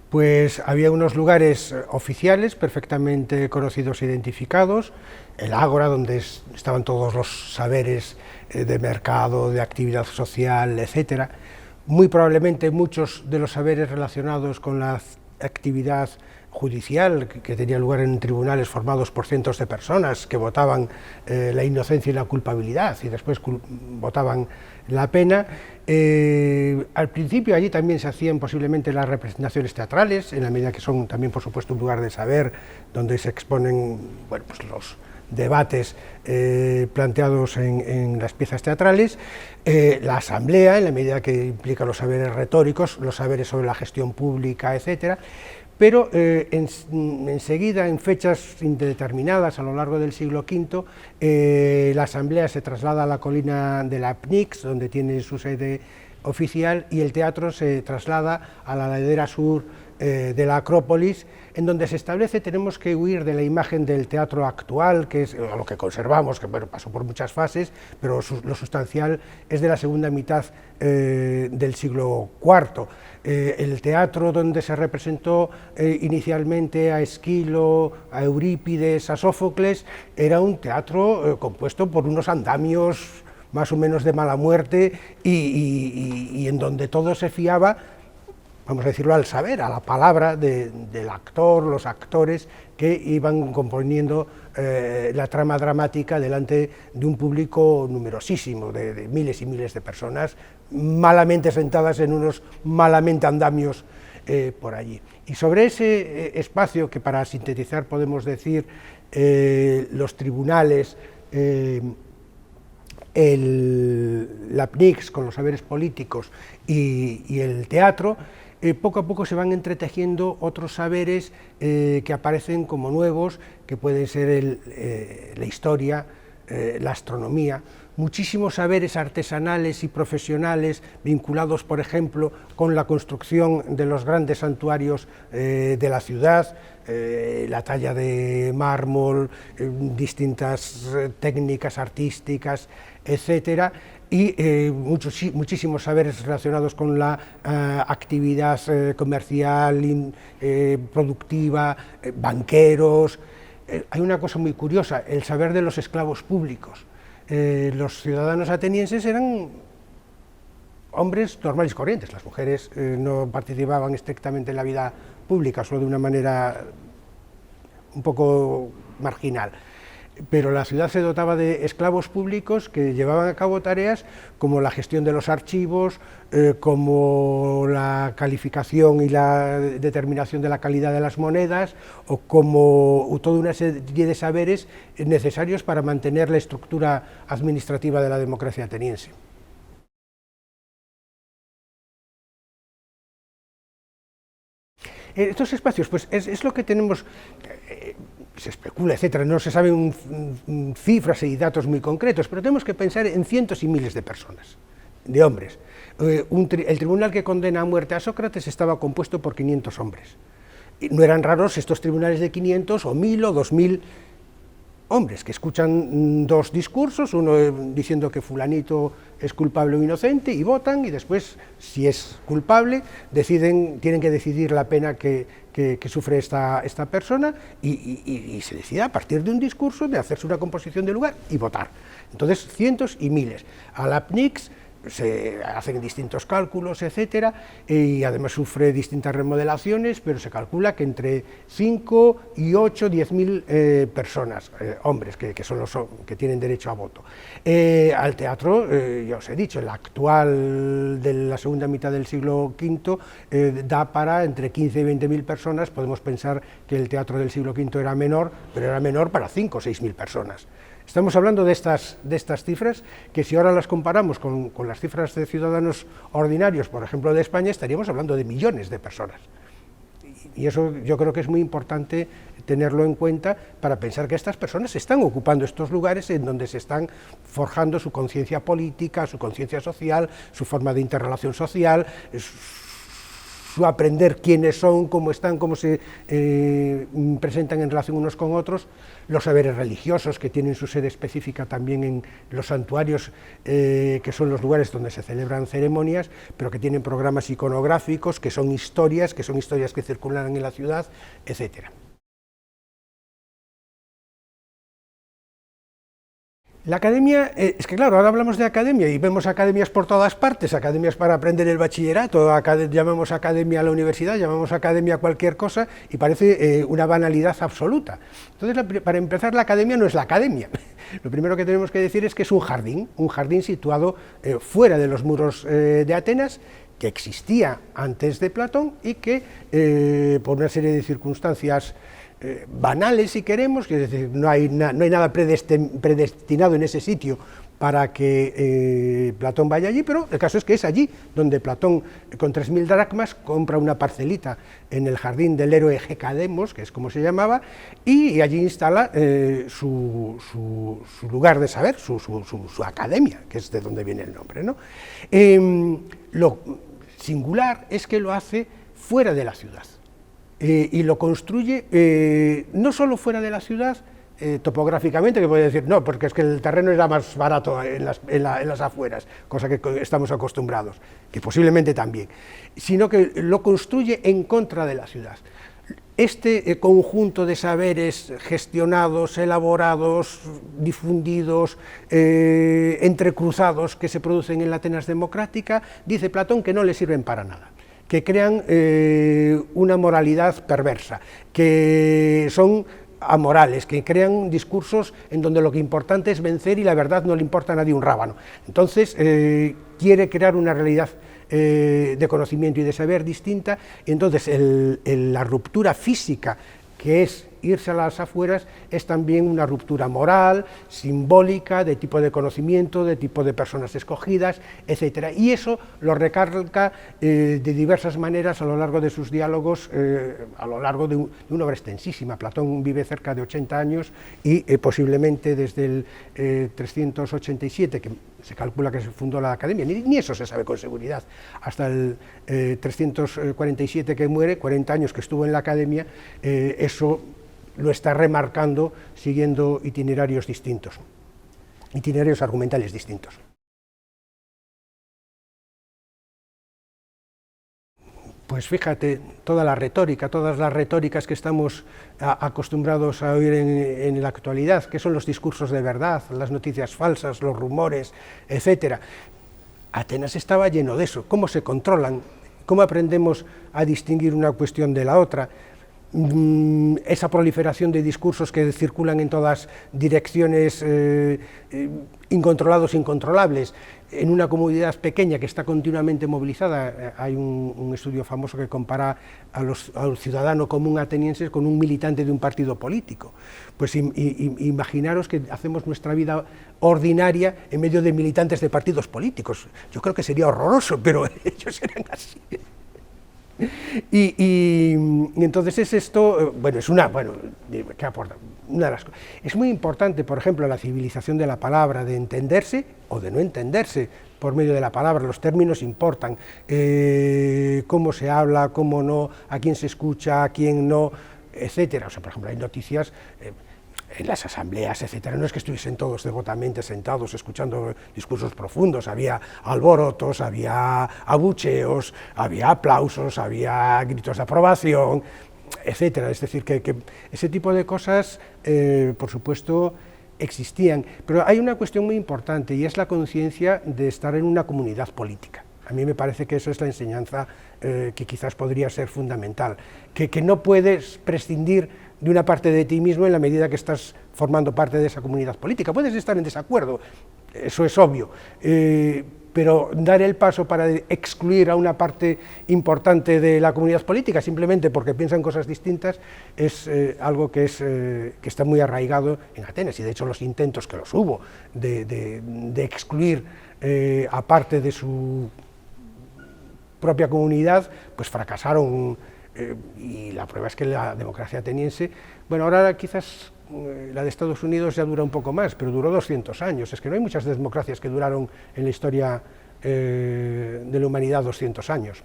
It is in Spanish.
Pues había unos lugares oficiales perfectamente conocidos e identificados, el Ágora, donde estaban todos los saberes de mercado, de actividad social, etcétera. Muy probablemente muchos de los saberes relacionados con la actividad judicial, que tenía lugar en tribunales formados por cientos de personas que votaban la inocencia y la culpabilidad y después votaban la pena. Al principio allí también se hacían posiblemente las representaciones teatrales, en la medida que son también, por supuesto, un lugar de saber donde se exponen, bueno, pues los debates planteados en las piezas teatrales, la asamblea, en la medida que implica los saberes retóricos, los saberes sobre la gestión pública, etcétera. Pero enseguida, en fechas indeterminadas a lo largo del siglo V, la asamblea se traslada a la colina de la Pnyx, donde tiene su sede oficial, y el teatro se traslada a la ladera sur de la Acrópolis, en donde se establece. Tenemos que huir de la imagen del teatro actual, que es lo que conservamos, que bueno, pasó por muchas fases, pero lo sustancial es de la segunda mitad del siglo IV. El teatro donde se representó inicialmente a Esquilo, a Eurípides, a Sófocles, era un teatro compuesto por unos andamios más o menos de mala muerte y en donde todo se fiaba, vamos a decirlo, al saber, a la palabra del actor, los actores que iban componiendo la trama dramática delante de un público numerosísimo, de miles y miles de personas, malamente sentadas en unos malamente andamios por allí. Y sobre ese espacio, que para sintetizar podemos decir los tribunales, la Pnyx con los saberes políticos y el teatro, poco a poco se van entretejiendo otros saberes que aparecen como nuevos, que pueden ser la historia, la astronomía, muchísimos saberes artesanales y profesionales vinculados, por ejemplo, con la construcción de los grandes santuarios de la ciudad, la talla de mármol, distintas técnicas artísticas, etcétera, y muchísimos saberes relacionados con la actividad comercial, productiva, banqueros. Hay una cosa muy curiosa, el saber de los esclavos públicos. Los ciudadanos atenienses eran hombres normales y corrientes, las mujeres no participaban estrictamente en la vida pública, solo de una manera un poco marginal. Pero la ciudad se dotaba de esclavos públicos que llevaban a cabo tareas como la gestión de los archivos, como la calificación y la determinación de la calidad de las monedas, o como toda una serie de saberes necesarios para mantener la estructura administrativa de la democracia ateniense. Estos espacios, pues es lo que tenemos. Se especula, etcétera, no se saben cifras y datos muy concretos, pero tenemos que pensar en cientos y miles de personas, de hombres. El tribunal que condena a muerte a Sócrates estaba compuesto por 500 hombres. Y no eran raros estos tribunales de 500 o 1000 o 2000 hombres que escuchan dos discursos, uno diciendo que fulanito es culpable o inocente, y votan, y después, si es culpable, tienen que decidir la pena que sufre esta persona, y se decide a partir de un discurso, de hacerse una composición de lugar y votar. Entonces, cientos y miles. A la Pnyx se hacen distintos cálculos, etcétera, y además sufre distintas remodelaciones, pero se calcula que entre 5 y 8, 10.000 personas, hombres, que son los que tienen derecho a voto. Al teatro, ya os he dicho, el actual de la segunda mitad del siglo V da para entre 15 y 20.000 personas. Podemos pensar que el teatro del siglo V era menor, pero era menor para 5 o 6.000 personas. Estamos hablando de estas cifras, que si ahora las comparamos con las cifras de ciudadanos ordinarios, por ejemplo, de España, estaríamos hablando de millones de personas. Y eso yo creo que es muy importante tenerlo en cuenta para pensar que estas personas están ocupando estos lugares en donde se están forjando su conciencia política, su conciencia social, su forma de interrelación social, su aprender quiénes son, cómo están, cómo se presentan en relación unos con otros, los saberes religiosos, que tienen su sede específica también en los santuarios, que son los lugares donde se celebran ceremonias, pero que tienen programas iconográficos, que son historias que circulan en la ciudad, etcétera. La academia, es que claro, ahora hablamos de academia y vemos academias por todas partes, academias para aprender el bachillerato, llamamos academia a la universidad, llamamos academia a cualquier cosa y parece una banalidad absoluta. Entonces, para empezar, la academia no es la academia. Lo primero que tenemos que decir es que es un jardín situado fuera de los muros de Atenas, que existía antes de Platón y que, por una serie de circunstancias banales, si queremos, que es decir, no hay nada predestinado en ese sitio para que Platón vaya allí, pero el caso es que es allí donde Platón, con 3.000 dracmas, compra una parcelita en el jardín del héroe Hecademos, que es como se llamaba, y allí instala su lugar de saber, su academia, que es de donde viene el nombre, ¿no? Lo singular es que lo hace fuera de la ciudad. Y lo construye no solo fuera de la ciudad, topográficamente, que puede decir, no, porque es que el terreno era más barato en las afueras, cosa que estamos acostumbrados, que posiblemente también, sino que lo construye en contra de la ciudad. Este conjunto de saberes gestionados, elaborados, difundidos, entrecruzados, que se producen en la Atenas democrática, dice Platón que no le sirven para nada, que crean una moralidad perversa, que son amorales, que crean discursos en donde lo que importante es vencer y la verdad no le importa a nadie un rábano. Entonces, quiere crear una realidad de conocimiento y de saber distinta, y entonces la ruptura física, que es irse a las afueras, es también una ruptura moral, simbólica, de tipo de conocimiento, de tipo de personas escogidas, etcétera. Y eso lo recalca de diversas maneras a lo largo de sus diálogos, a lo largo de una obra extensísima. Platón vive cerca de 80 años y posiblemente desde el 387, que se calcula que se fundó la academia, ni eso se sabe con seguridad, hasta el 347 que muere, 40 años que estuvo en la academia, eso lo está remarcando siguiendo itinerarios distintos, itinerarios argumentales distintos. Pues fíjate, toda la retórica, todas las retóricas que estamos acostumbrados a oír en la actualidad, que son los discursos de verdad, las noticias falsas, los rumores, etcétera. Atenas estaba lleno de eso. ¿Cómo se controlan? ¿Cómo aprendemos a distinguir una cuestión de la otra? Esa proliferación de discursos que circulan en todas direcciones, incontrolados, incontrolables, en una comunidad pequeña que está continuamente movilizada. Hay un estudio famoso que compara al ciudadano común ateniense con un militante de un partido político. Pues imaginaros que hacemos nuestra vida ordinaria en medio de militantes de partidos políticos. Yo creo que sería horroroso, pero ellos eran así. Y entonces es esto, ¿qué aporta? Una de las cosas. Es muy importante, por ejemplo, la civilización de la palabra, de entenderse o de no entenderse por medio de la palabra. Los términos importan, cómo se habla, cómo no, a quién se escucha, a quién no, etcétera. O sea, por ejemplo, hay noticias en las asambleas, etcétera, no es que estuviesen todos devotamente sentados escuchando discursos profundos, había alborotos, había abucheos, había aplausos, había gritos de aprobación, etcétera. Es decir, que ese tipo de cosas, por supuesto, existían, pero hay una cuestión muy importante y es la conciencia de estar en una comunidad política. A mí me parece que eso es la enseñanza que quizás podría ser fundamental, que no puedes prescindir de una parte de ti mismo en la medida que estás formando parte de esa comunidad política. Puedes estar en desacuerdo, eso es obvio, pero dar el paso para excluir a una parte importante de la comunidad política simplemente porque piensan cosas distintas es algo que está muy arraigado en Atenas, y de hecho los intentos, que los hubo, de excluir a parte de su propia comunidad, pues fracasaron, y la prueba es que la democracia ateniense, bueno, ahora quizás la de Estados Unidos ya dura un poco más, pero duró 200 años, es que no hay muchas democracias que duraron en la historia de la humanidad 200 años.